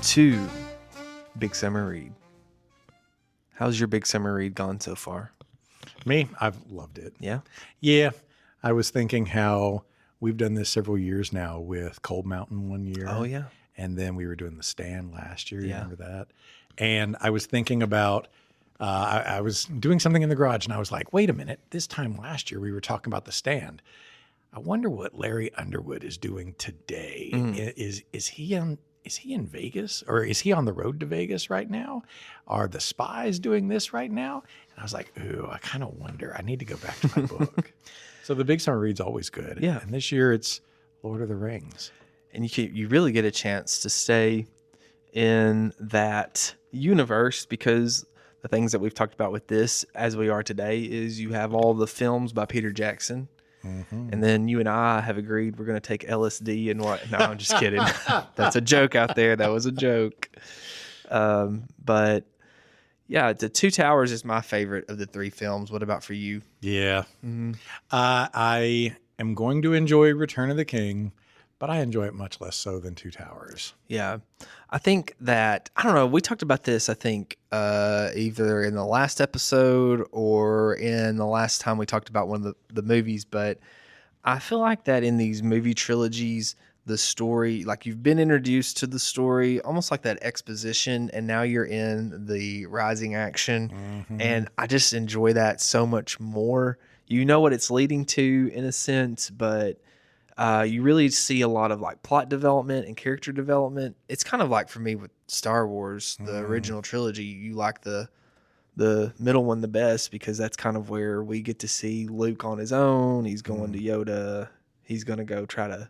to Big Summer Read. How's your Big Summer Read gone so far? Me, I've loved it. Yeah? Yeah. I was thinking how we've done this several years now with Cold Mountain one year. Oh, yeah. And then we were doing The Stand last year. You Yeah. remember that? And I was thinking about, I was doing something in the garage and I was like, wait a minute. This time last year we were talking about The Stand. I wonder what Larry Underwood is doing today. Is he in Vegas, or is he on the road to Vegas right now? Are the spies doing this right now? And I was like, ooh, I kind of wonder. I need to go back to my book. So the Big Summer Read's always good. Yeah. And this year it's Lord of the Rings. And you really get a chance to stay in that universe, because the things that we've talked about with this as we are today is you have all the films by Peter Jackson. Mm-hmm. And then you and I have agreed we're going to take LSD and what? No, I'm just kidding. That's a joke out there. That was a joke. But yeah, The Two Towers is my favorite of the three films. What about for you? Yeah. Mm-hmm. I am going to enjoy Return of the King, but I enjoy it much less so than Two Towers. Yeah. I think that, I don't know, we talked about this, I think, either in the last episode or in the last time we talked about one of the movies, but I feel like that in these movie trilogies, the story, like you've been introduced to the story, almost like that exposition, and now you're in the rising action, and I just enjoy that so much more. You know what it's leading to in a sense, but you really see a lot of like plot development and character development. It's kind of like for me with Star Wars, the original trilogy, you like the middle one the best because that's kind of where we get to see Luke on his own. He's going to Yoda. He's going to go try to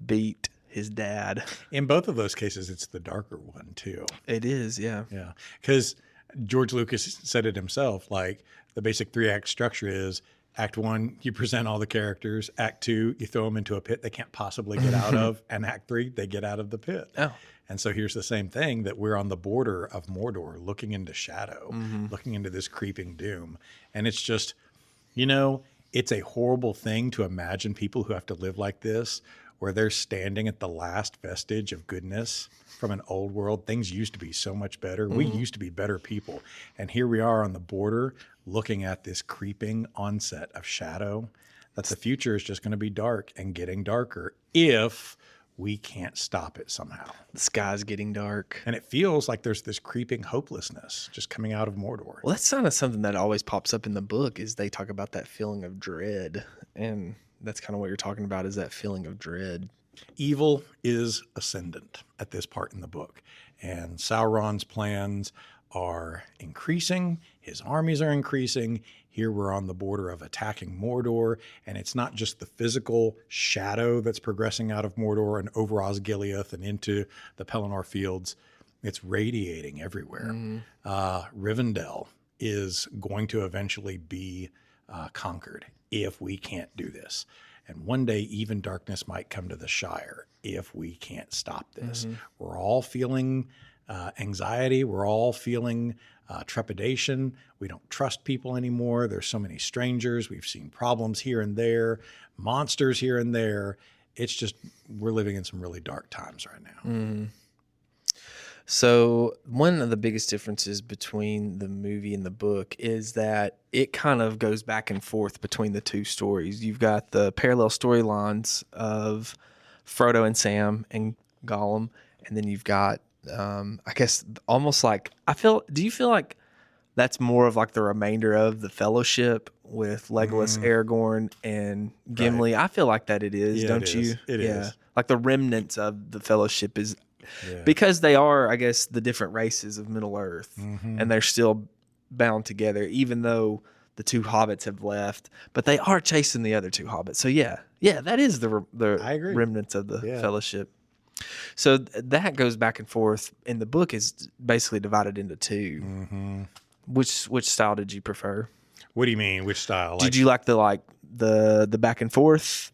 beat his dad. In both of those cases, it's the darker one too. It is, yeah. Yeah. Because George Lucas said it himself, like the basic 3-act structure is Act 1, you present all the characters. Act 2, you throw them into a pit they can't possibly get out of. And Act 3, they get out of the pit. Oh. And so here's the same thing, that we're on the border of Mordor, looking into shadow, looking into this creeping doom. And it's just, it's a horrible thing to imagine people who have to live like this, where they're standing at the last vestige of goodness from an old world. Things used to be so much better. We used to be better people. And here we are on the border looking at this creeping onset of shadow, that the future is just going to be dark and getting darker if we can't stop it somehow. The sky's getting dark. And it feels like there's this creeping hopelessness just coming out of Mordor. Well, that's kind of something that always pops up in the book is they talk about that feeling of dread. And that's kind of what you're talking about, is that feeling of dread. Evil is ascendant at this part in the book, and Sauron's plans are increasing. His armies are increasing. Here we're on the border of attacking Mordor, and it's not just the physical shadow that's progressing out of Mordor and over Osgiliath and into the Pelennor fields. It's radiating everywhere. Rivendell is going to eventually be conquered if we can't do this. And one day, even darkness might come to the Shire if we can't stop this. We're all feeling anxiety. We're all feeling trepidation. We don't trust people anymore. There's so many strangers. We've seen problems here and there, monsters here and there. It's just, we're living in some really dark times right now. So one of the biggest differences between the movie and the book is that it kind of goes back and forth between the two stories. You've got the parallel storylines of Frodo and Sam and Gollum, and then you've got, I guess, almost like, do you feel like that's more of like the remainder of the Fellowship with Legolas, Aragorn, and Gimli? Right. I feel like that it is, don't you? It is. Like the remnants of the Fellowship is... Yeah. Because they are, I guess, the different races of Middle Earth, and they're still bound together, even though the two hobbits have left. But they are chasing the other two hobbits. So yeah, that is the remnants of the Fellowship. So that goes back and forth. And the book is basically divided into two. Which style did you prefer? What do you mean? Which style? Did you like the back and forth?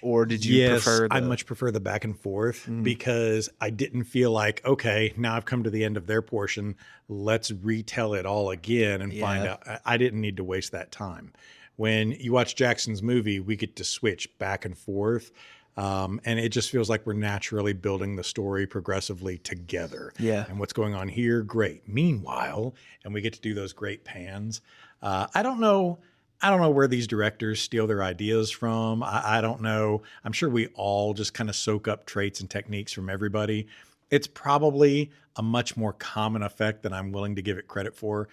Or did you prefer I much prefer the back and forth because I didn't feel like, okay, now I've come to the end of their portion. Let's retell it all again and find out. I didn't need to waste that time. When you watch Jackson's movie, we get to switch back and forth. And it just feels like we're naturally building the story progressively together. Yeah. And what's going on here, great. Meanwhile, and we get to do those great pans. I don't know where these directors steal their ideas from. I don't know. I'm sure we all just kind of soak up traits and techniques from everybody. It's probably a much more common effect than I'm willing to give it credit for.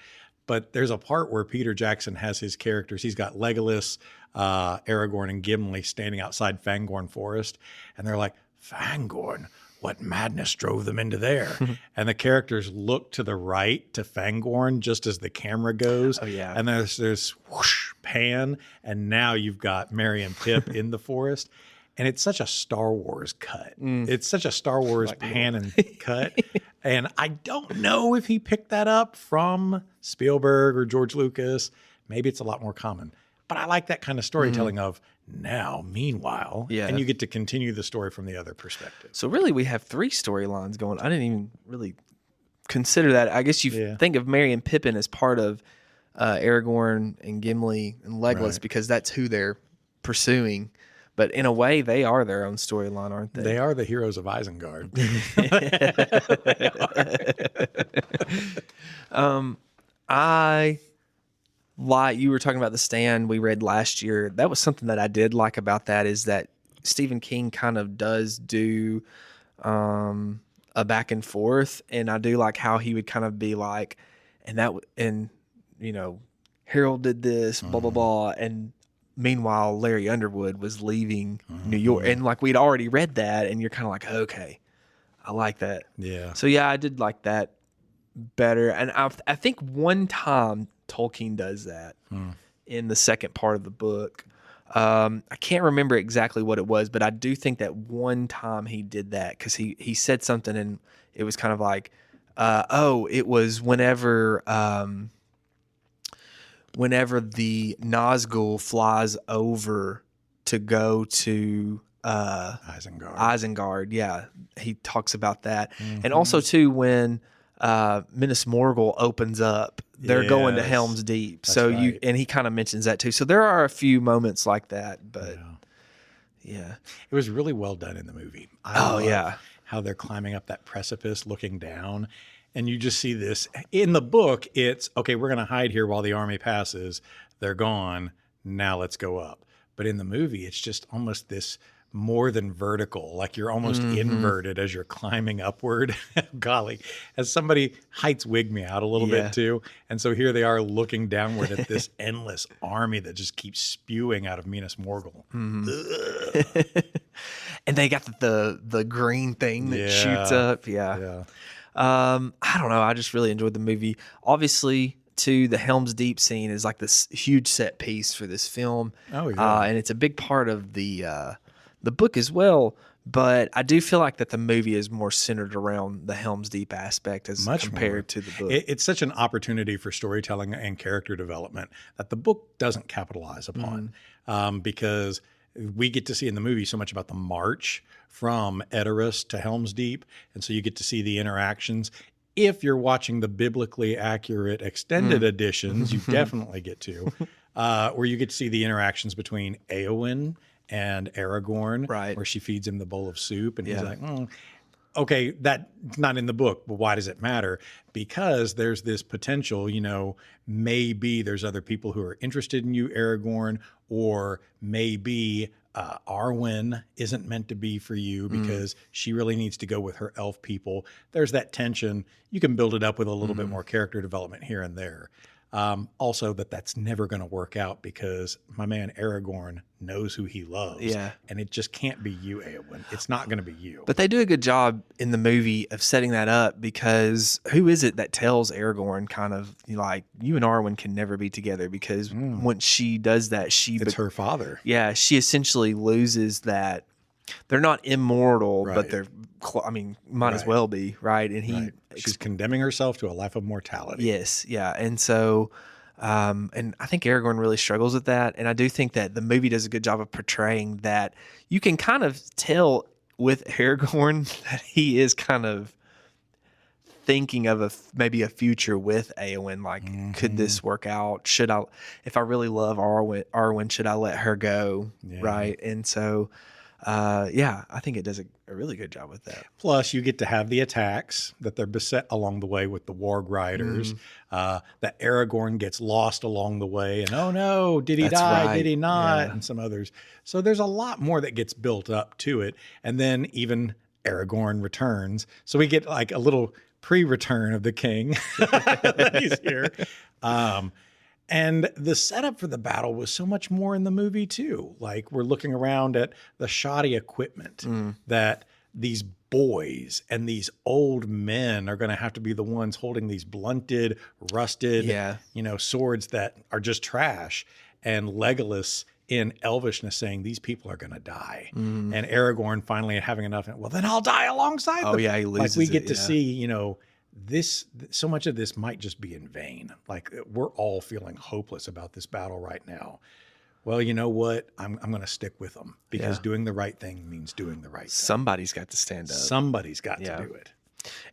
But there's a part where Peter Jackson has his characters. He's got Legolas, Aragorn, and Gimli standing outside Fangorn Forest. And they're like, Fangorn, what madness drove them into there? And the characters look to the right to Fangorn just as the camera goes. Oh, yeah. And there's this whoosh pan. And now you've got Merry and Pip in the forest. And it's such a Star Wars cut. It's such a Star Wars pan and cut. And I don't know if he picked that up from Spielberg or George Lucas. Maybe it's a lot more common. But I like that kind of storytelling of now, meanwhile. Yeah. And you get to continue the story from the other perspective. So really, we have 3 storylines going. I didn't even really consider that. I guess you think of Merry and Pippin as part of Aragorn and Gimli and Legolas because that's who they're pursuing. But in a way, they are their own storyline, aren't they? They are the heroes of Isengard. I like, you were talking about The Stand we read last year. That was something that I did like about that, is that Stephen King kind of does do a back and forth, and I do like how he would kind of be like, and you know, Harold did this, blah blah blah, and meanwhile Larry Underwood was leaving New York, and like we'd already read that, and you're kind of like, okay, I like that. Yeah. So yeah, I did like that better, and I think one time Tolkien does that in the second part of the book. I can't remember exactly what it was, but I do think that one time he did that because he said something, and it was kind of like, it was whenever the Nazgul flies over to go to Isengard, yeah, he talks about that, and also too when Minas Morgul opens up, they're going to Helm's Deep. That's so right. And he kind of mentions that too. So there are a few moments like that, but yeah. It was really well done in the movie. I love how they're climbing up that precipice, looking down, and you just see this. In the book, it's, okay, we're going to hide here while the army passes. They're gone. Now let's go up. But in the movie, it's just almost this more than vertical, like you're almost inverted as you're climbing upward. Golly, as somebody, heights wig me out a little bit too. And so here they are looking downward at this endless army that just keeps spewing out of Minas Morgul. And they got the green thing that shoots up. I don't know. I just really enjoyed the movie. Obviously, too, the Helm's Deep scene is like this huge set piece for this film. And it's a big part of the book as well, but I do feel like that the movie is more centered around the Helm's Deep aspect as compared to the book. It's such an opportunity for storytelling and character development that the book doesn't capitalize upon, because we get to see in the movie so much about the march from Edoras to Helm's Deep, and so you get to see the interactions. If you're watching the biblically accurate extended editions, you definitely get to, where you get to see the interactions between Éowyn and Aragorn, where she feeds him the bowl of soup, and he's like, okay, that's not in the book, but why does it matter? Because there's this potential, maybe there's other people who are interested in you, Aragorn, or maybe Arwen isn't meant to be for you because she really needs to go with her elf people. There's that tension. You can build it up with a little bit more character development here and there. Also, that's never going to work out because my man Aragorn knows who he loves. Yeah. And it just can't be you, Éowyn. It's not going to be you. But they do a good job in the movie of setting that up, because who is it that tells Aragorn kind of like, you and Arwen can never be together? Because once she does that, it's her father. Yeah. She essentially loses that. They're not immortal, but they're, might as well be, right? And she's condemning herself to a life of mortality. Yes, yeah. And so, and I think Aragorn really struggles with that. And I do think that the movie does a good job of portraying that. You can kind of tell with Aragorn that he is kind of thinking of maybe a future with Éowyn. Like, could this work out? If I really love Arwen, should I let her go? Yeah. Right. And so, Yeah, I think it does a really good job with that. Plus, you get to have the attacks that they're beset along the way with the warg riders. That Aragorn gets lost along the way, and oh no, did he That's die? right. Did he not? Yeah. And some others. So there's a lot more that gets built up to it, and then even Aragorn returns. So we get like a little pre-return of the king that he's here. And the setup for the battle was so much more in the movie too. Like we're looking around at the shoddy equipment that these boys and these old men are going to have to be the ones holding these blunted, rusted, swords that are just trash. And Legolas in Elvishness saying these people are going to die, and Aragorn finally having enough. Well, then I'll die alongside them. Oh yeah, he loses. Like we get to see, this, so much of this might just be in vain. Like we're all feeling hopeless about this battle right now. Well, you know what? I'm going to stick with them because doing the right thing means doing the right thing. Somebody's got to stand up. Somebody's got to do it.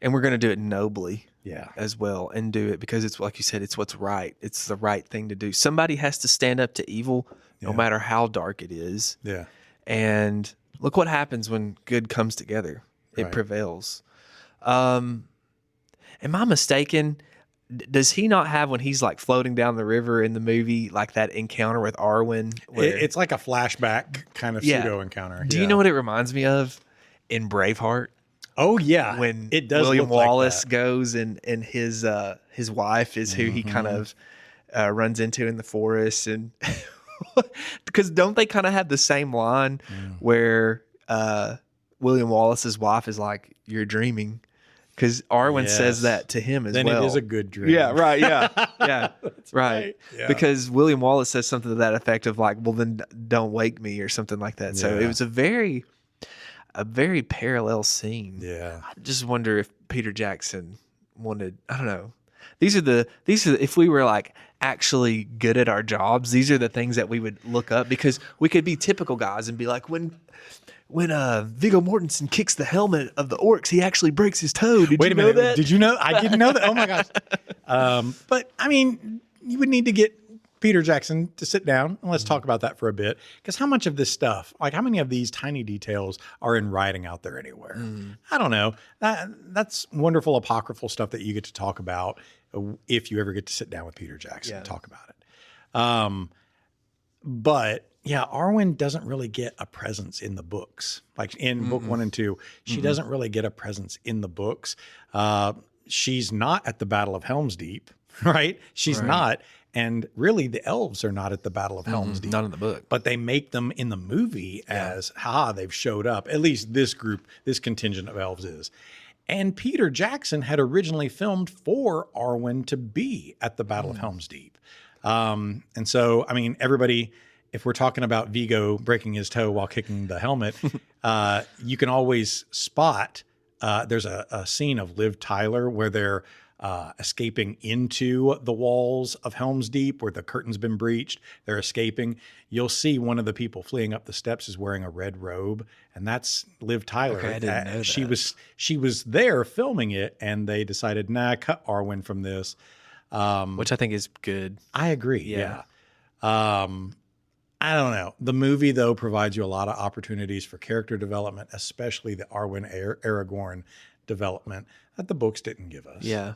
And we're going to do it nobly. Yeah. As well, and do it because it's like you said, it's what's right. It's the right thing to do. Somebody has to stand up to evil, no matter how dark it is. Yeah. And look what happens when good comes together. It prevails. Am I mistaken? Does he not have, when he's like floating down the river in the movie, like that encounter with Arwen? It's like a flashback kind of pseudo encounter. Do you know what it reminds me of in Braveheart? Oh yeah, when it does. William look Wallace like that. goes and his wife is who he kind of runs into in the forest, and because don't they kind of have the same line where William Wallace's wife is like, "You're dreaming," because Arwen says that to him as then well. Then it is a good dream. Yeah, right. Yeah, yeah, right. Yeah. Because William Wallace says something to that effect of like, "Well, then don't wake me," or something like that. So it was a very parallel scene. Yeah. I just wonder if Peter Jackson wanted, I don't know. These are if we were like actually good at our jobs, these are the things that we would look up, because we could be typical guys and be like, when Viggo Mortensen kicks the helmet of the orcs, he actually breaks his toe. Did you know that? Did you know? I didn't know that. Oh my gosh. But I mean, you would need to get Peter Jackson to sit down and let's talk about that for a bit. Because how much of this stuff, like how many of these tiny details are in writing out there anywhere? I don't know. That's wonderful apocryphal stuff that you get to talk about if you ever get to sit down with Peter Jackson and talk about it. But yeah, Arwen doesn't really get a presence in the books. Like in book 1 and 2, she doesn't really get a presence in the books. She's not at the Battle of Helm's Deep, right? She's not. And really, the elves are not at the Battle of Helm's Deep. Not in the book. But they make them in the movie as, they've showed up. At least this group, this contingent of elves is. And Peter Jackson had originally filmed for Arwen to be at the Battle of Helm's Deep. And so, I mean, everybody, if we're talking about Viggo breaking his toe while kicking the helmet, you can always spot, there's a scene of Liv Tyler where they're escaping into the walls of Helm's Deep where the curtain's been breached. They're escaping. You'll see one of the people fleeing up the steps is wearing a red robe, and that's Liv Tyler. Okay, I didn't know that. She was there filming it, and they decided, cut Arwen from this. Which I think is good. I agree. Yeah. I don't know. The movie, though, provides you a lot of opportunities for character development, especially the Arwen Aragorn development that the books didn't give us. Yeah.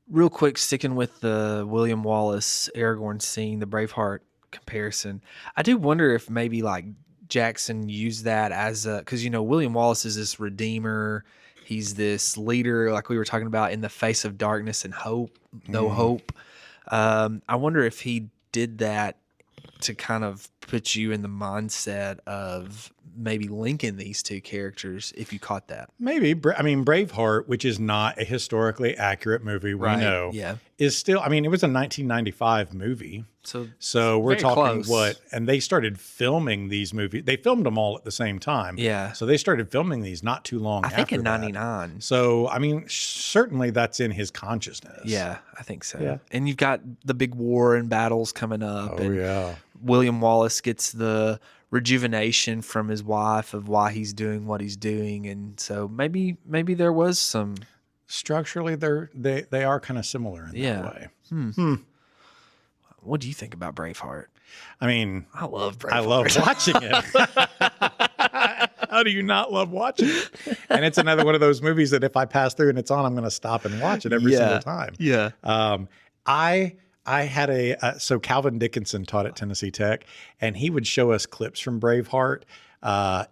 Real quick, sticking with the William Wallace Aragorn scene, the Braveheart comparison, I do wonder if maybe like Jackson used that as because William Wallace is this redeemer. He's this leader, like we were talking about, in the face of darkness and hope, no hope. I wonder if he did that to kind of put you in the mindset of maybe linking these two characters, if you caught that. Maybe. I mean, Braveheart, which is not a historically accurate movie, we know, is still, I mean, it was a 1995 movie. So we're talking close. And they started filming these movies. They filmed them all at the same time. Yeah. So they started filming these not too long after I think in 99. So, I mean, certainly that's in his consciousness. Yeah, I think so. Yeah. And you've got the big war and battles coming up. Oh, yeah. William Wallace gets the rejuvenation from his wife of why he's doing what he's doing. And so maybe there was some... Structurally, they are kind of similar in that way. What do you think about Braveheart? I mean, I love Braveheart. I love watching it. How do you not love watching it? And it's another one of those movies that if I pass through and it's on, I'm going to stop and watch it every single time. Yeah. I had so Calvin Dickinson taught at Tennessee Tech, and he would show us clips from Braveheart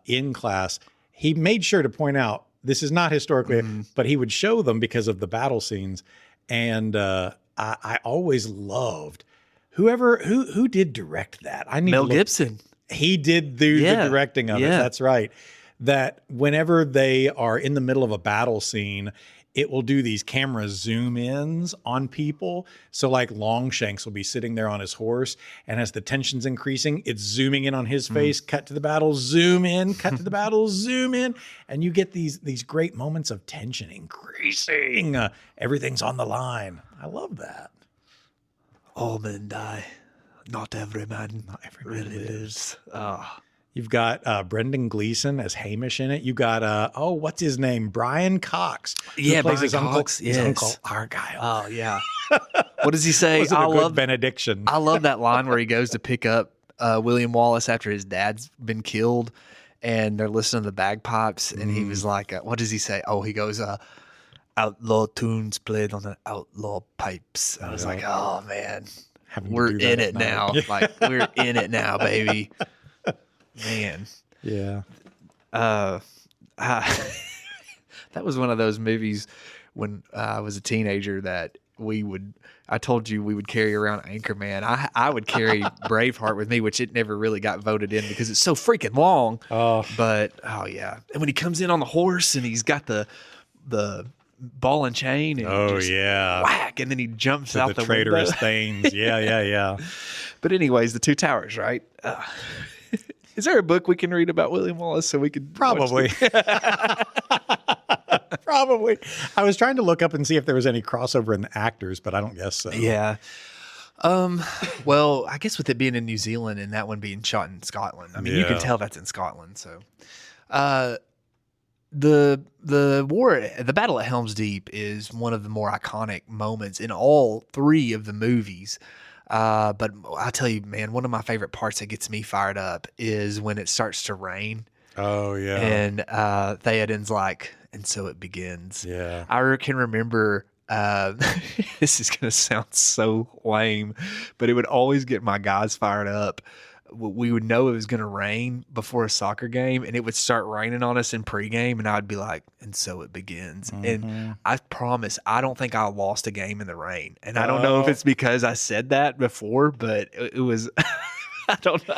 in class. He made sure to point out, this is not historically, but he would show them because of the battle scenes. And I always loved who did direct that. Mel Gibson. He did do the directing of it. That's right. That whenever they are in the middle of a battle scene, it will do these camera zoom ins on people. So like Longshanks will be sitting there on his horse, and as the tension's increasing, it's zooming in on his face, cut to the battle, zoom in, cut to the battle, zoom in. And you get these great moments of tension increasing. Everything's on the line. I love that. All men die. Not every man really lives. You've got Brendan Gleeson as Hamish in it. You got what's his name? Brian Cox. Yeah, plays Brian his Cox. His uncle Argyle. Oh yeah. What does he say? Was it a good benediction? I love that line where he goes to pick up William Wallace after his dad's been killed, and they're listening to the bagpipes, and he was like, "What does he say?" Oh, he goes, "Outlaw tunes played on the outlaw pipes." I was like, "Oh man." We're in it now. Like we're in it now, baby. Man. Yeah. That was one of those movies when I was a teenager that I told you we would carry around Anchorman. I would carry Braveheart with me, which it never really got voted in because it's so freaking long. But yeah. And when he comes in on the horse and he's got the ball and chain and whack, and then he jumps out the traitorous window. Thanes. Yeah. But anyways, the Two Towers, right? Is there a book we can read about William Wallace so we could probably probably. I was trying to look up and see if there was any crossover in the actors, but I don't guess so. Yeah. Well, I guess with it being in New Zealand and that one being shot in Scotland, I mean, you can tell that's in Scotland. So, the battle at Helm's Deep is one of the more iconic moments in all three of the movies. But I'll tell you, man, one of my favorite parts that gets me fired up is when it starts to rain. Oh yeah. And Theoden's like, and so it begins. Yeah. I can remember. This is gonna sound so lame, but it would always get my guys fired up. We would know it was going to rain before a soccer game, and it would start raining on us in pregame, and I'd be like, and so it begins. And I promise, I don't think I lost a game in the rain. And I don't know if it's because I said that before, but it was, I don't know.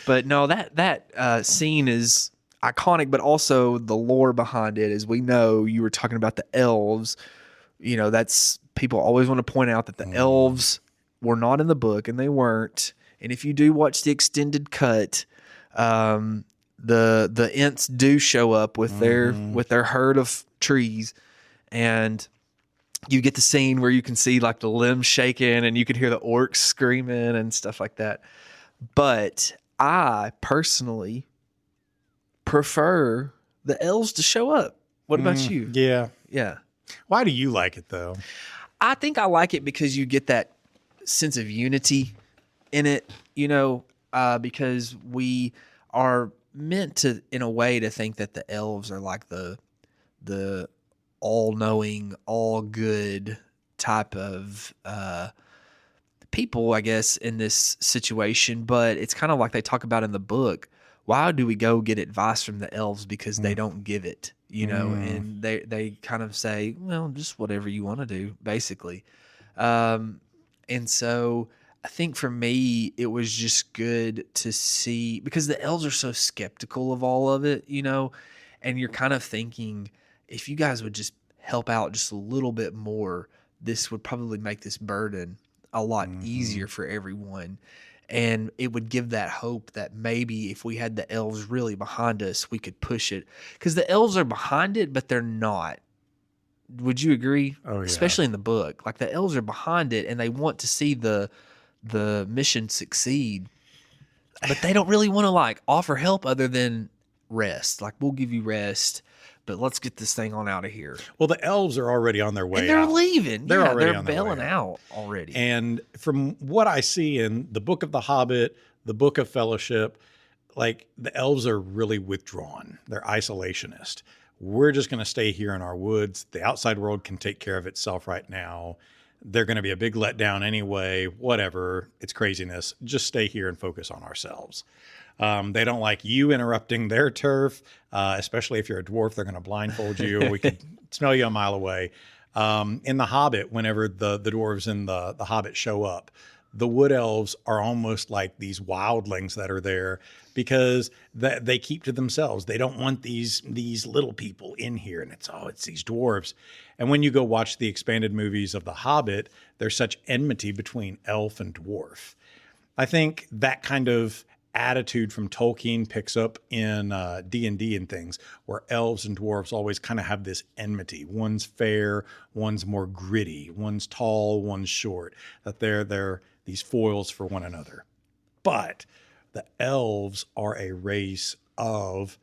But no, that scene is iconic, but also the lore behind it. As we know, you were talking about the elves. You know, that's, people always want to point out that the elves were not in the book, and they weren't. And if you do watch the extended cut, the Ents do show up with their herd of trees, and you get the scene where you can see like the limbs shaking, and you can hear the orcs screaming and stuff like that. But I personally prefer the elves to show up. What about you? Yeah. Why do you like it though? I think I like it because you get that sense of unity in it, you know, because we are meant to, in a way, to think that the elves are like the all-knowing, all-good type of people, I guess, in this situation. But it's kind of like they talk about in the book. Why do we go get advice from the elves? Because they don't give it, you know, and they kind of say, well, just whatever you want to do, basically. And so I think for me, it was just good to see, because the elves are so skeptical of all of it, you know, and you're kind of thinking, if you guys would just help out just a little bit more, this would probably make this burden a lot easier for everyone. And it would give that hope that maybe if we had the elves really behind us, we could push it. Because the elves are behind it, but they're not. Would you agree? Oh, yeah. Especially in the book. Like, the elves are behind it, and they want to see the mission succeed. But they don't really want to, like, offer help other than rest. Like, we'll give you rest, but let's get this thing on out of here. Well, the elves are already on their way and they're out. leaving. They're already they're on their bailing way out already. And from what I see in the Book of the Hobbit, the Book of Fellowship, like the elves are really withdrawn. They're isolationist. We're just going to stay here in our woods. The outside world can take care of itself right now. They're going to be a big letdown anyway. Whatever. It's craziness. Just stay here and focus on ourselves. They don't like you interrupting their turf, especially if you're a dwarf. They're going to blindfold you. We could smell you a mile away. In The Hobbit, whenever the dwarves in the Hobbit show up, the wood elves are almost like these wildlings that are there because they keep to themselves. They don't want these little people in here. And it's these dwarves. And when you go watch the expanded movies of The Hobbit, there's such enmity between elf and dwarf. I think that kind of attitude from Tolkien picks up in D&D and things, where elves and dwarves always kind of have this enmity. One's fair, one's more gritty, one's tall, one's short, that they're these foils for one another. But the elves are a race of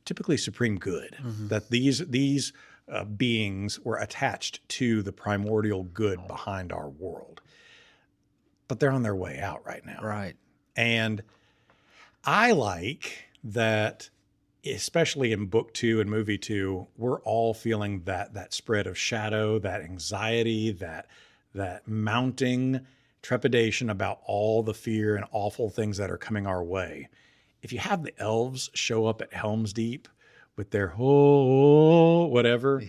typically supreme good, that these beings were attached to the primordial good behind our world. But they're on their way out right now. Right. And I like that, especially in book 2 and movie 2, we're all feeling that spread of shadow, that anxiety, that mounting trepidation about all the fear and awful things that are coming our way. If you have the elves show up at Helm's Deep with their whatever,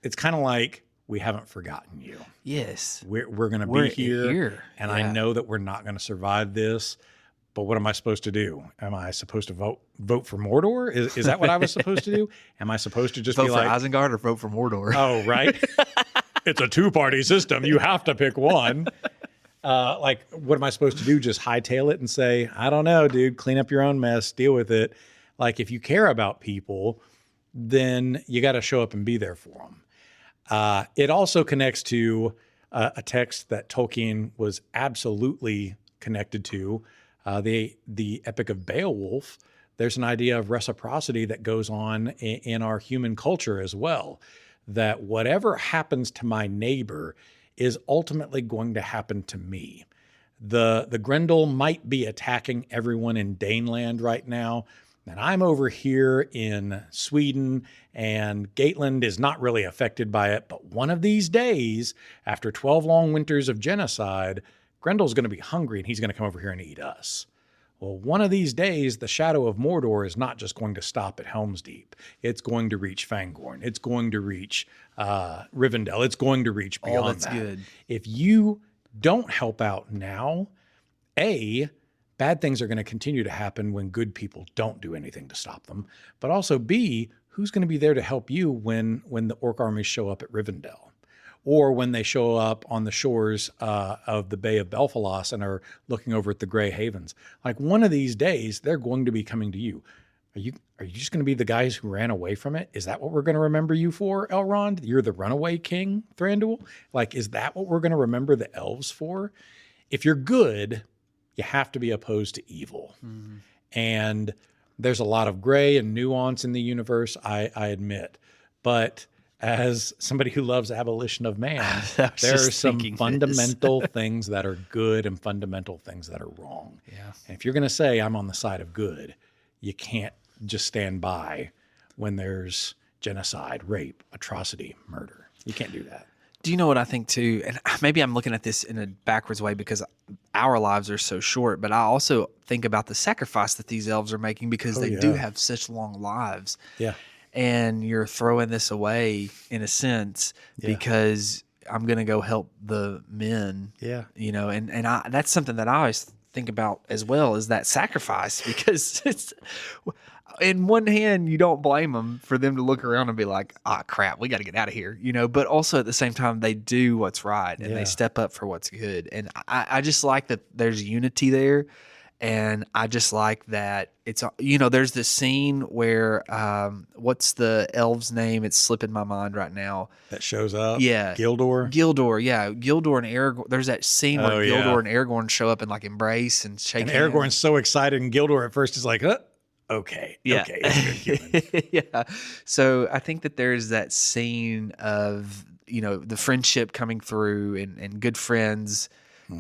it's kind of like, we haven't forgotten you. Yes. We're going to be here. And I know that we're not going to survive this. But what am I supposed to do? Am I supposed to vote for Mordor? Is that what I was supposed to do? Am I supposed to just vote be like for Isengard or vote for Mordor? Oh, right. It's a 2-party system. You have to pick one. Like, what am I supposed to do? Just hightail it and say, I don't know, dude, clean up your own mess, deal with it. Like, if you care about people, then you got to show up and be there for them. It also connects to a text that Tolkien was absolutely connected to, the Epic of Beowulf. There's an idea of reciprocity that goes on in our human culture as well, that whatever happens to my neighbor is ultimately going to happen to me. The Grendel might be attacking everyone in Daneland right now, and I'm over here in Sweden, and Gatland is not really affected by it. But one of these days, after 12 long winters of genocide, Grendel's going to be hungry, and he's going to come over here and eat us. Well, one of these days, the shadow of Mordor is not just going to stop at Helm's Deep. It's going to reach Fangorn. It's going to reach Rivendell. It's going to reach beyond that's that. Good. If you don't help out now, A, bad things are going to continue to happen when good people don't do anything to stop them. But also B, who's going to be there to help you when the orc armies show up at Rivendell? Or when they show up on the shores of the Bay of Belfalos and are looking over at the Grey Havens. Like, one of these days, they're going to be coming to you. Are you just going to be the guys who ran away from it? Is that what we're going to remember you for, Elrond? You're the runaway king, Thranduil? Like, is that what we're going to remember the elves for? If you're good, you have to be opposed to evil. Mm-hmm. And there's a lot of gray and nuance in the universe, I admit. But as somebody who loves abolition of man, there are some fundamental things that are good and fundamental things that are wrong. Yeah. And if you're going to say I'm on the side of good, you can't just stand by when there's genocide, rape, atrocity, murder. You can't do that. Do you know what I think too? And maybe I'm looking at this in a backwards way because our lives are so short, but I also think about the sacrifice that these elves are making because they do have such long lives. Yeah. And you're throwing this away in a sense because I'm going to go help the men. Yeah. You know, and that's something that I always think about as well, is that sacrifice, because it's, in one hand, you don't blame them for them to look around and be like, crap, we got to get out of here, you know, but also at the same time, they do what's right and they step up for what's good. And I just like that there's unity there. And I just like that it's, you know, there's this scene where, what's the elf's name? It's slipping my mind right now. That shows up? Yeah. Gildor, yeah. Gildor and Aragorn. There's that scene where Gildor and Aragorn show up and like embrace and shake hands. And Aragorn's so excited, and Gildor at first is like, okay. Yeah. Okay. It's a good human. Yeah. So I think that there's that scene of, you know, the friendship coming through and good friends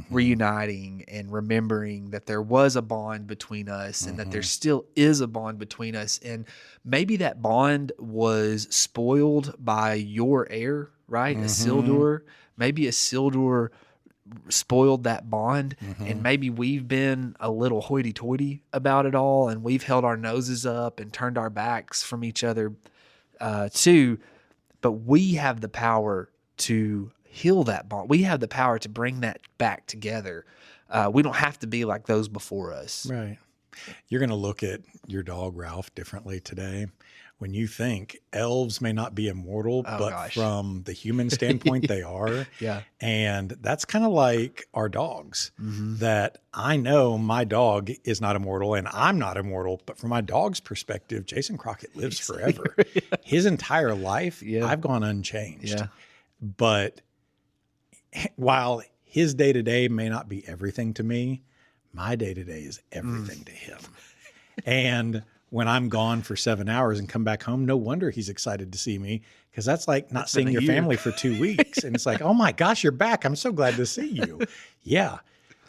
reuniting and remembering that there was a bond between us and that there still is a bond between us. And maybe that bond was spoiled by your heir, right? Isildur. Maybe Isildur spoiled that bond, and maybe we've been a little hoity-toity about it all, and we've held our noses up and turned our backs from each other too. But we have the power to heal that bond. We have the power to bring that back together. We don't have to be like those before us. Right. You're going to look at your dog, Ralph, differently today. When you think elves may not be immortal, but from the human standpoint, they are. Yeah. And that's kind of like our dogs, that I know my dog is not immortal and I'm not immortal. But from my dog's perspective, Jason Crockett lives forever. His entire life, I've gone unchanged. Yeah. But while his day-to-day may not be everything to me, my day-to-day is everything to him. And when I'm gone for 7 hours and come back home, no wonder he's excited to see me, because that's like not seeing your family for 2 weeks. And it's like, oh my gosh, you're back. I'm so glad to see you. Yeah.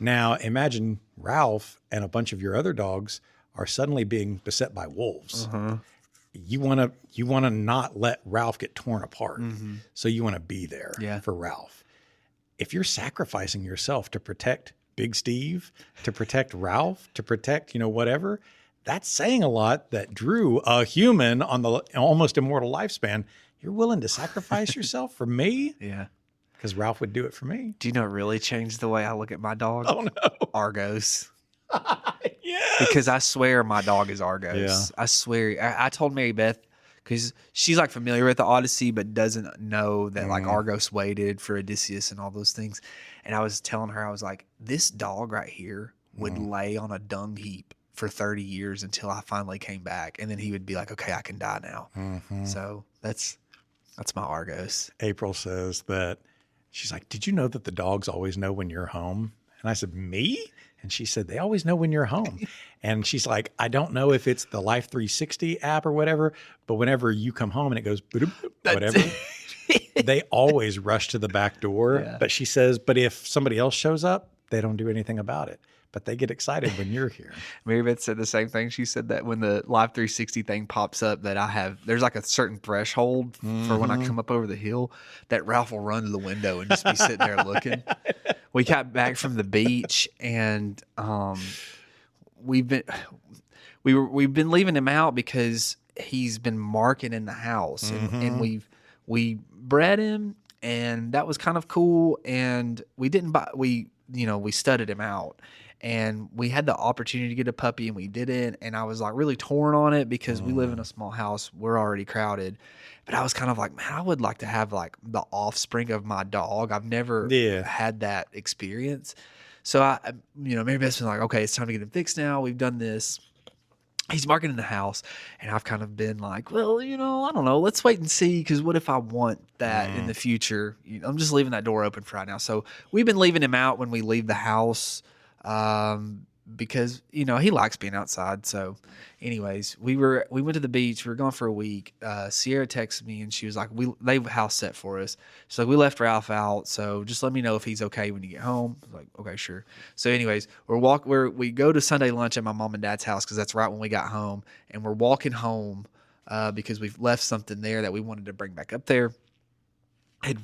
Now imagine Ralph and a bunch of your other dogs are suddenly being beset by wolves. You want to not let Ralph get torn apart. So you want to be there for Ralph. If you're sacrificing yourself to protect Big Steve, to protect Ralph, to protect, whatever, that's saying a lot that Drew, a human on the almost immortal lifespan, you're willing to sacrifice yourself for me? Yeah. Because Ralph would do it for me. Do you know what really changed the way I look at my dog? Oh, no. Argos. Yes. Because I swear my dog is Argos. Yeah. I swear. I told Mary Beth, because she's like familiar with the Odyssey, but doesn't know that like Argos waited for Odysseus and all those things. And I was telling her, I was like, this dog right here would lay on a dung heap for 30 years until I finally came back. And then he would be like, okay, I can die now. So that's my Argos. April says that she's like, did you know that the dogs always know when you're home? And I said, me? And she said, they always know when you're home. And she's like, I don't know if it's the Life 360 app or whatever, but whenever you come home and it goes, whatever, they always rush to the back door. Yeah. But she says, but if somebody else shows up, they don't do anything about it. But they get excited when you're here. Mary Beth said the same thing. She said that when the Live 360 thing pops up, that there's like a certain threshold for when I come up over the hill that Ralph will run to the window and just be sitting there looking. We got back from the beach and we've been leaving him out because he's been marking in the house and we bred him, and that was kind of cool. And we studded him out. And we had the opportunity to get a puppy and we didn't. And I was like really torn on it because we live in a small house. We're already crowded. But I was kind of like, man, I would like to have like the offspring of my dog. I've never had that experience. So Mary Beth's been like, okay, it's time to get him fixed now. We've done this. He's marking in the house. And I've kind of been like, well, I don't know. Let's wait and see. Because what if I want that in the future? I'm just leaving that door open for right now. So we've been leaving him out when we leave the house. Because he likes being outside. So anyways, we went to the beach. We were gone for a week. Sierra texted me and she was like, they have a house set for us. She's like, we left Ralph out, so just let me know if he's okay when you get home. I was like, okay, sure. So anyways, we go to Sunday lunch at my mom and dad's house because that's right when we got home, and we're walking home because we've left something there that we wanted to bring back up there. And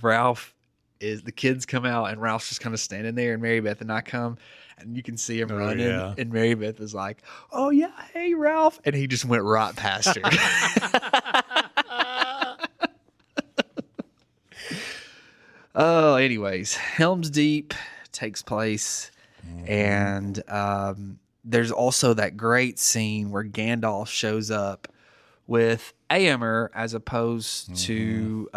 the kids come out and Ralph's just kind of standing there, and Mary Beth and I come, and you can see him running. Yeah. And Mary Beth is like, oh yeah, hey Ralph. And he just went right past her. Oh, anyways, Helm's Deep takes place. And there's also that great scene where Gandalf shows up with Éomer as opposed to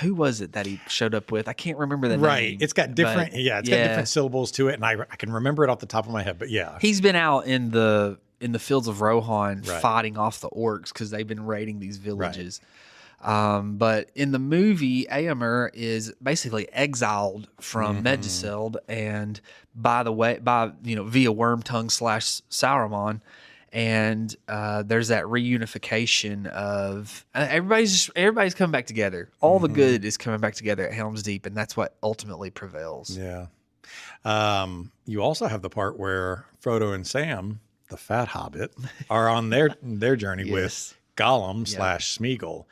who was it that he showed up with? I can't remember the name. Right. It's got different, got different syllables to it, and I can remember it off the top of my head, but yeah. He's been out in the fields of Rohan fighting off the orcs because they've been raiding these villages. Right. But in the movie, Éomer is basically exiled from Medjugorje, and via Wormtongue / Sauron. And there's that reunification of everybody's coming back together. All the good is coming back together at Helm's Deep, and that's what ultimately prevails. Yeah, You also have the part where Frodo and Sam, the fat hobbit, are on their journey with Yes. Gollum Yep. / Smeagol.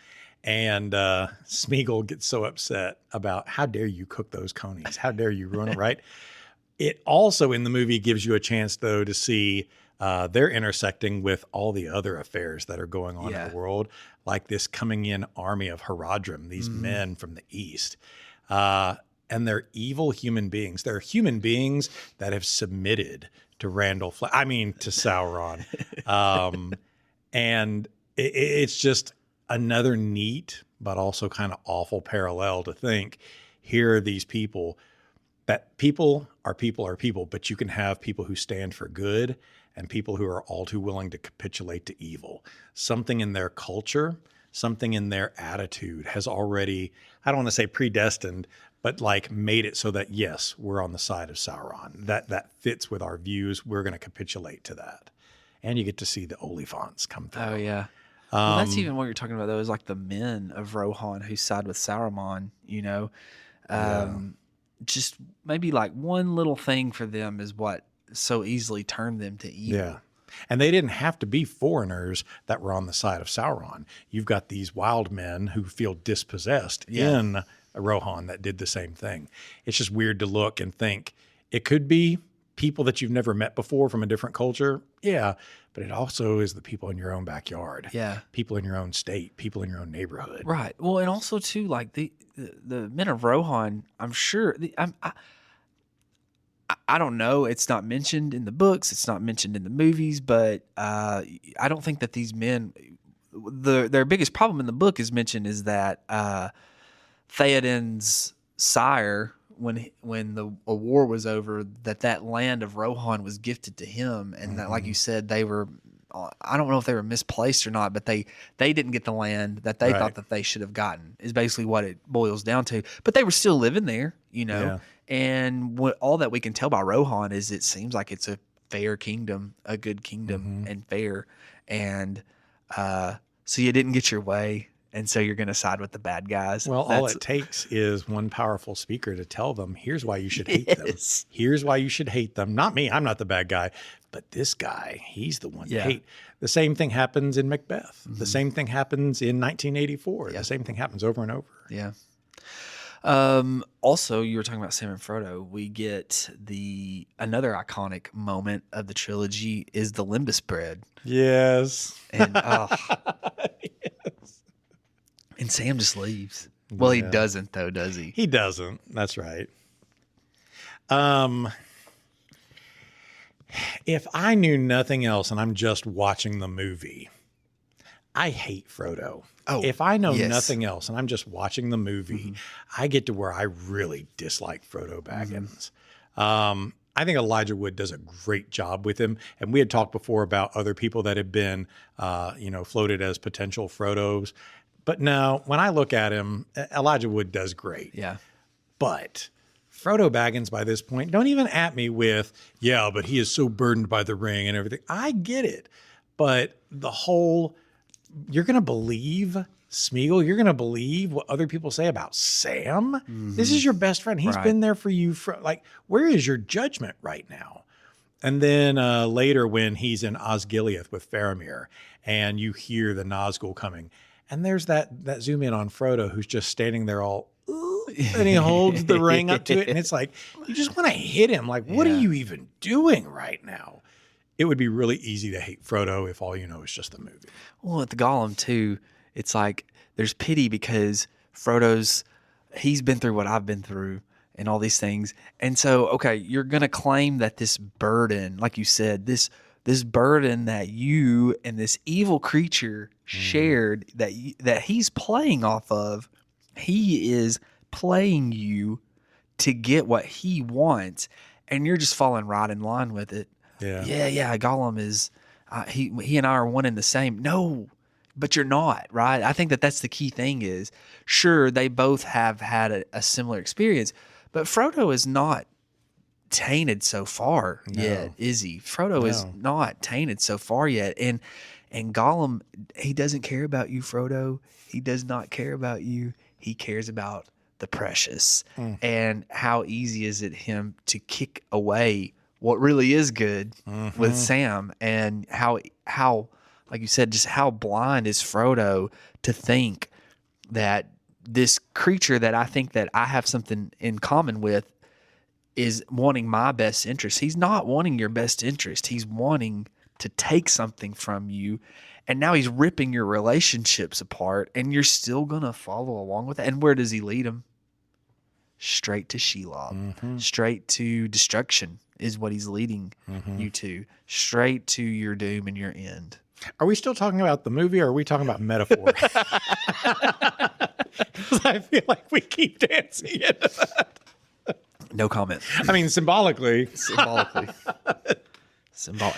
And Smeagol gets so upset about, how dare you cook those conies? How dare you ruin it, right? It also in the movie gives you a chance, though, to see they're intersecting with all the other affairs that are going on in the Yeah. world, like this coming in army of Haradrim, these Mhm. men from the east. And they're evil human beings. They're human beings that have submitted to to Sauron. And it's just another neat, but also kind of awful parallel to think, here are these people that people are people, but you can have people who stand for good and people who are all too willing to capitulate to evil. Something in their culture, something in their attitude has already, I don't want to say predestined, but like made it so that, yes, we're on the side of Sauron. That fits with our views. We're going to capitulate to that. And you get to see the Oliphants come through. Oh yeah. Well, that's even what you're talking about though, is like the men of Rohan who side with Saruman, Yeah. just maybe like one little thing for them is what so easily turned them to evil. Yeah. And they didn't have to be foreigners that were on the side of Sauron. You've got these wild men who feel dispossessed in Rohan that did the same thing. It's just weird to look and think it could be people that you've never met before from a different culture. Yeah. But it also is the people in your own backyard. Yeah. People in your own state, people in your own neighborhood. Right. Well, and also too, like the men of Rohan, I'm sure. I don't know. It's not mentioned in the books. It's not mentioned in the movies. But I don't think that these men, their biggest problem in the book is mentioned is that Theoden's sire, when a war was over, that land of Rohan was gifted to him, and that, like you said, they were. I don't know if they were misplaced or not, but they didn't get the land that they thought that they should have gotten. Is basically what it boils down to. But they were still living there, Yeah. And all that we can tell by Rohan is it seems like it's a fair kingdom, a good kingdom, and fair. And so you didn't get your way, and so you're going to side with the bad guys. Well, all it takes is one powerful speaker to tell them, here's why you should hate them. Yes. Here's why you should hate them. Not me. I'm not the bad guy. But this guy, he's the one to Yeah. hate. The same thing happens in Macbeth. The same thing happens in 1984. The same thing happens over and over. Yeah. Also, you were talking about Sam and Frodo. We get another iconic moment of the trilogy is the Limbus bread. Yes. And and Sam just leaves. Well, he doesn't though, does he? He doesn't. That's right. If I knew nothing else and I'm just watching the movie, I hate Frodo. Oh, if I know yes. nothing else and I'm just watching the movie, I get to where I really dislike Frodo Baggins. I think Elijah Wood does a great job with him. And we had talked before about other people that have been, floated as potential Frodos. But no, when I look at him, Elijah Wood does great. Yeah. But Frodo Baggins by this point, don't even at me with, yeah, but he is so burdened by the ring and everything. I get it. But the whole, you're going to believe Smeagol, you're going to believe what other people say about Sam. This is your best friend. He's been there for you. Where is your judgment right now? And then later when he's in Osgiliath with Faramir and you hear the Nazgul coming and there's that zoom in on Frodo who's just standing there all, and he holds the ring up to it. And it's like, you just want to hit him. Like, what are you even doing right now? It would be really easy to hate Frodo if all you know is just the movie. Well, at the Gollum too, it's like there's pity because he's been through what I've been through and all these things. And so, okay, you're going to claim that this burden, like you said, this burden that you and this evil creature shared that he's playing off of, he is playing you to get what he wants, and you're just falling right in line with it. Yeah. Gollum is he and I are one and the same. No, but you're not, right? I think that's the key thing is, sure, they both have had a similar experience, but Frodo is not tainted so far yet, is he? Frodo is not tainted so far yet. And Gollum, he doesn't care about you, Frodo. He does not care about you. He cares about the precious, and how easy is it him to kick away what really is good with Sam, and how like you said, just how blind is Frodo to think that this creature that I think that I have something in common with is wanting my best interest. He's not wanting your best interest. He's wanting to take something from you. And now he's ripping your relationships apart, and you're still going to follow along with it. And where does he lead him? Straight to Shelob, straight to destruction is what he's leading you to, straight to your doom and your end. Are we still talking about the movie, or are we talking about metaphor? Because I feel like we keep dancing into that. No comment. I mean, symbolically.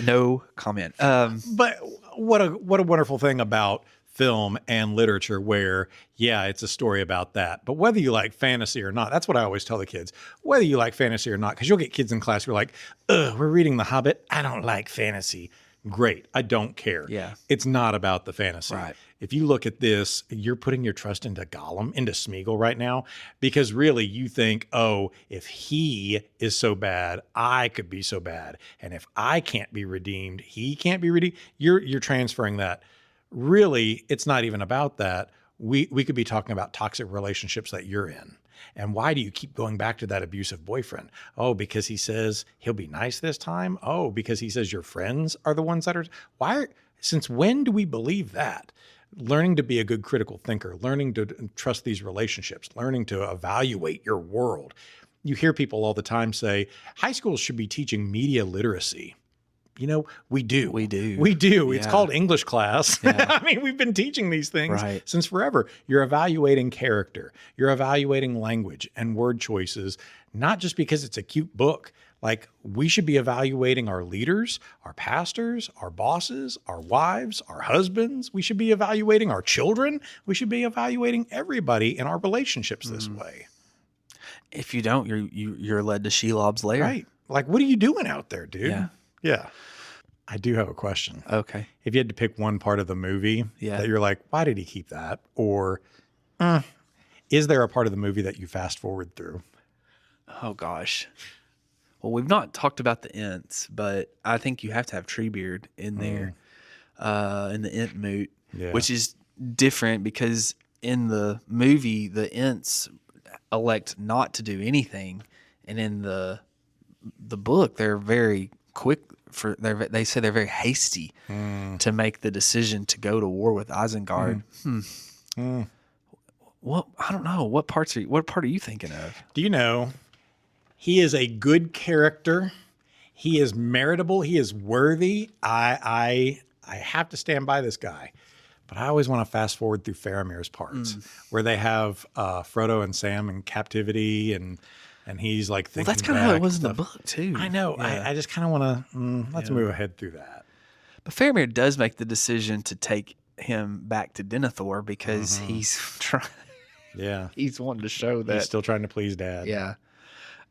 No comment. But what a wonderful thing about film and literature where, yeah, it's a story about that. But whether you like fantasy or not, that's what I always tell the kids. Whether you like fantasy or not, because you'll get kids in class who are like, ugh, we're reading The Hobbit. I don't like fantasy. Great. I don't care. Yeah. It's not about the fantasy. Right. If you look at this, you're putting your trust into Gollum, into Smeagol right now, because really you think, oh, if he is so bad, I could be so bad. And if I can't be redeemed, he can't be redeemed. You're transferring that. Really, it's not even about that. We could be talking about toxic relationships that you're in. And why do you keep going back to that abusive boyfriend? Oh, because he says he'll be nice this time? Oh, because he says your friends are the ones that are... Since when do we believe that? Learning to be a good critical thinker, learning to trust these relationships, learning to evaluate your world. You hear people all the time say, high schools should be teaching media literacy. You know, we do. We do. Yeah. It's called English class. Yeah. I mean, we've been teaching these things since forever. You're evaluating character. You're evaluating language and word choices, not just because it's a cute book. Like, we should be evaluating our leaders, our pastors, our bosses, our wives, our husbands. We should be evaluating our children. We should be evaluating everybody in our relationships this way. If you don't, you're led to Shelob's lair. Right. Like, what are you doing out there, dude? Yeah. I do have a question. Okay. If you had to pick one part of the movie that you're like, why did he keep that? Or is there a part of the movie that you fast forward through? Oh, gosh. Well, we've not talked about the Ents, but I think you have to have Treebeard in there, in the Ent moot, which is different because in the movie, the Ents elect not to do anything. And in the book, they're very quick. They say they're very hasty to make the decision to go to war with Isengard. What I don't know. What part are you thinking of? Do you know he is a good character? He is meritable. He is worthy. I have to stand by this guy. But I always want to fast forward through Faramir's parts where they have Frodo and Sam in captivity and he's like thinking that's kind of how it was in the book too. I know. Yeah. I just kind of want to, let's move ahead through that. But Faramir does make the decision to take him back to Denethor because he's trying. Yeah. He's wanting to show that. He's still trying to please Dad. Yeah.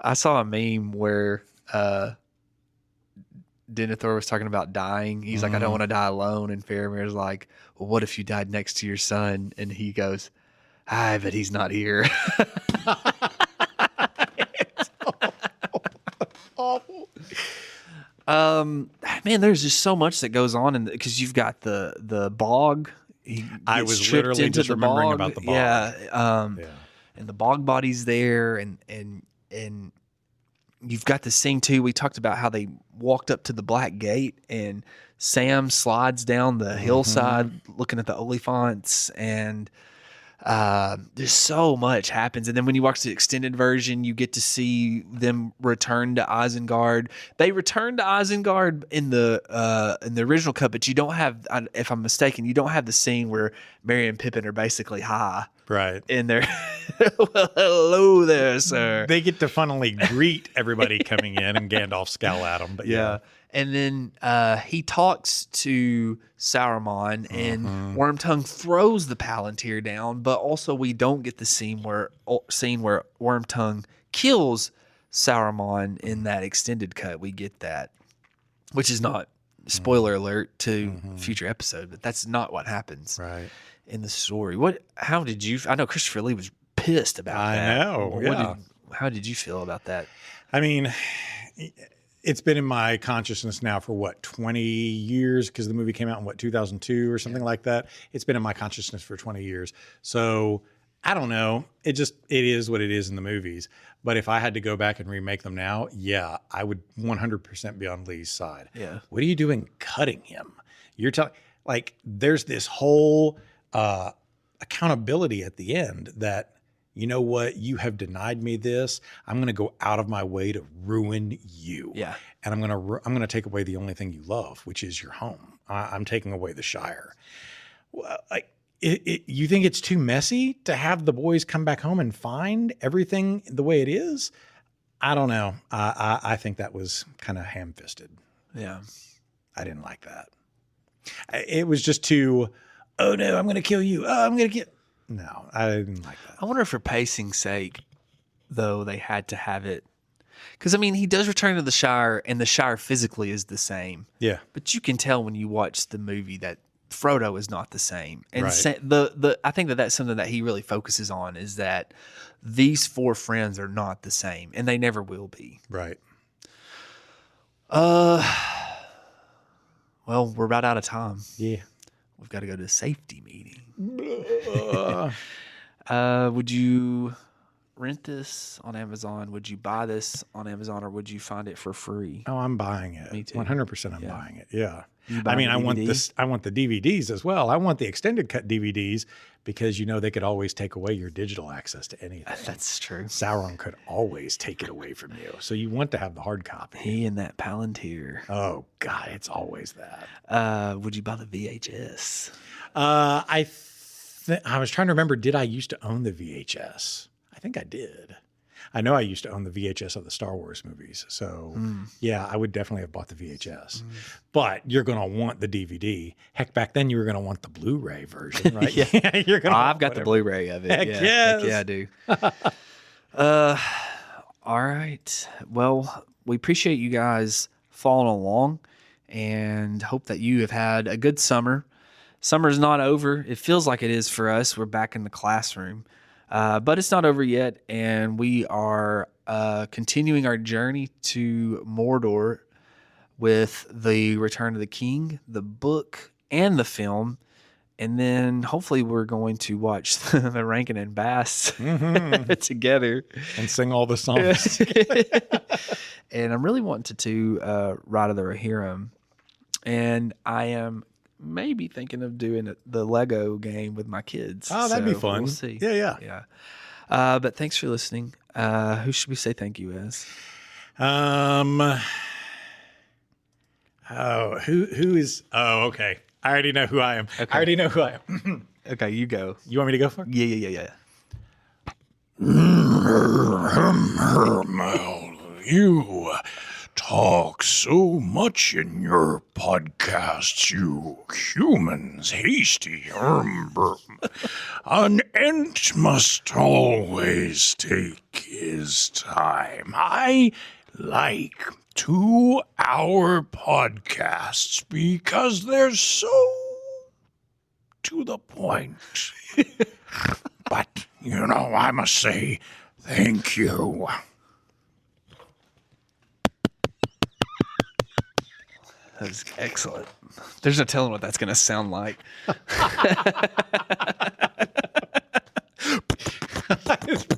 I saw a meme where Denethor was talking about dying. He's like, I don't want to die alone. And Faramir's like, well, what if you died next to your son? And he goes, but he's not here. Awful. Man, there's just so much that goes on because you've got the bog. I was literally just remembering about the bog. Yeah. And the bog body's there, and you've got the scene too. We talked about how they walked up to the Black Gate, and Sam slides down the hillside looking at the Oliphants, and there's so much happens. And then when you watch the extended version, you get to see them return to Isengard. They return to Isengard in the original cut, but you don't have, if I'm mistaken, you don't have the scene where Merry and Pippin are basically high. Right. In there. Well, hello there, sir. They get to funnily greet everybody coming in, and Gandalf scowl at them. But yeah. And then he talks to Saruman, and Wormtongue throws the Palantir down, but also we don't get the scene where Wormtongue kills Saruman in that extended cut. We get that, which is not spoiler alert to future episode, but that's not what happens right in the story. How did you? I know Christopher Lee was pissed about I that. know, yeah. How did you feel about that? I mean, it's been in my consciousness now for what, 20 years? Because the movie came out in what, 2002 or something like that. It's been in my consciousness for 20 years. So I don't know. It is what it is in the movies. But if I had to go back and remake them now, yeah, I would 100% be on Lee's side. Yeah. What are you doing cutting him? You're telling, like, there's this whole accountability at the end that, you know what, you have denied me this. I'm going to go out of my way to ruin you. Yeah. And I'm going to take away the only thing you love, which is your home. I'm taking away the Shire. Well, you think it's too messy to have the boys come back home and find everything the way it is? I don't know. I think that was kind of ham-fisted. Yeah. I didn't like that. It was just too, oh no, I'm going to kill you. Oh, I'm going to kill. No, I didn't like that. I wonder if for pacing's sake, though, they had to have it. Because, I mean, he does return to the Shire, and the Shire physically is the same. Yeah. But you can tell when you watch the movie that Frodo is not the same. And Right. I think that's something that he really focuses on, is that these four friends are not the same, and they never will be. Right. Well, we're about out of time. Yeah. We've got to go to a safety meeting. Would you rent this on Amazon? Would you buy this on Amazon, or would you find it for free? Oh, I'm buying it. Me too. 100% I'm buying it. Yeah. You buy I mean, the I want DVD? this. I want the DVDs as well. I want the extended cut DVDs because, you know, they could always take away your digital access to anything. That's true. Sauron could always take it away from you. So you want to have the hard copy. He and that Palantir. Oh God, it's always that. Would you buy the VHS? I was trying to remember, did I used to own the VHS? I think I did. I know I used to own the VHS of the Star Wars movies. So yeah, I would definitely have bought the VHS. But you're going to want the DVD. Heck, back then you were going to want the Blu-ray version, right? Yeah. You're gonna I've got the Blu-ray of it. Heck yeah. yes. Heck yeah, I do. All right. Well, we appreciate you guys following along and hope that you have had a good summer. Summer's not over. It feels like it is for us. We're back in the classroom. But it's not over yet, and we are continuing our journey to Mordor with the Return of the King, the book, and the film. And then hopefully we're going to watch the Rankin and Bass together. And sing all the songs. And I'm really wanting to do Ride of the Rohirrim. And I am maybe thinking of doing the Lego game with my kids. Oh, that'd be So fun. We'll see. Yeah. But thanks for listening. Who should we say thank you as? Who is? Oh, okay. I already know who I am. Okay. I already know who I am. Okay, you go. You want me to go for it? Yeah. You talk so much in your podcasts, you humans, hasty. An ant must always take his time. I like 2-hour podcasts because they're so to the point. But, you know, I must say thank you. That was excellent. There's no telling what that's going to sound like. It's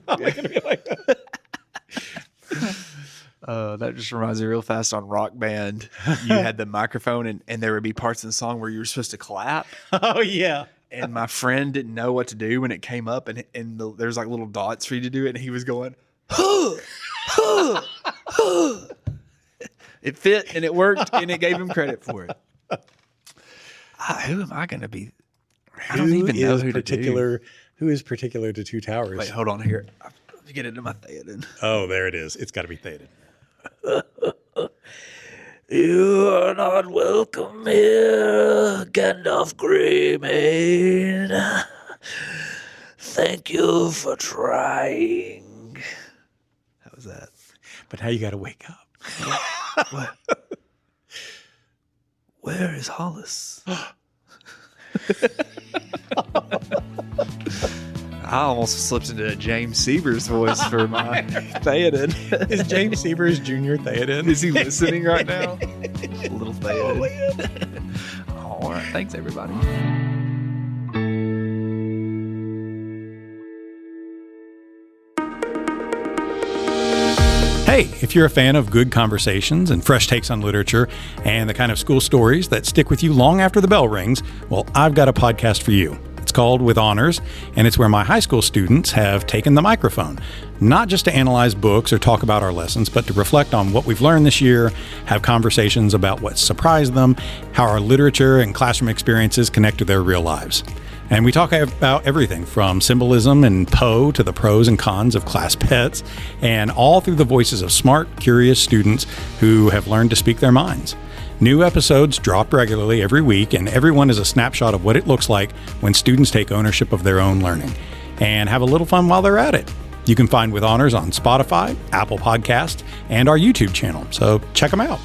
probably going to be like that. That just reminds me real fast on Rock Band. You had the microphone and there would be parts in the song where you were supposed to clap. Oh, yeah. And my friend didn't know what to do when it came up and there's like little dots for you to do it. And he was going, huh, huh, huh. It fit and it worked and it gave him credit for it. Who am I going to be? I don't even know who to do. Who is particular to Two Towers? Wait, hold on here. Let me get into my Theoden. Oh, there it is. It's got to be Theoden. You are not welcome here, Gandalf Greymane. Thank you for trying. How was that? But now you got to wake up. What? Where is Hollis? I almost slipped into a James Sievers voice for my Theoden. Is James Sievers Jr. Theoden? Is he listening right now? Little Theoden. All right. Thanks, everybody. Hey, if you're a fan of good conversations and fresh takes on literature and the kind of school stories that stick with you long after the bell rings, well, I've got a podcast for you. It's called With Honors, and it's where my high school students have taken the microphone, not just to analyze books or talk about our lessons, but to reflect on what we've learned this year, have conversations about what surprised them, how our literature and classroom experiences connect to their real lives. And we talk about everything from symbolism and Poe to the pros and cons of class pets, and all through the voices of smart, curious students who have learned to speak their minds. New episodes drop regularly every week, and every one is a snapshot of what it looks like when students take ownership of their own learning and have a little fun while they're at it. You can find With Honors on Spotify, Apple Podcasts, and our YouTube channel, so check them out.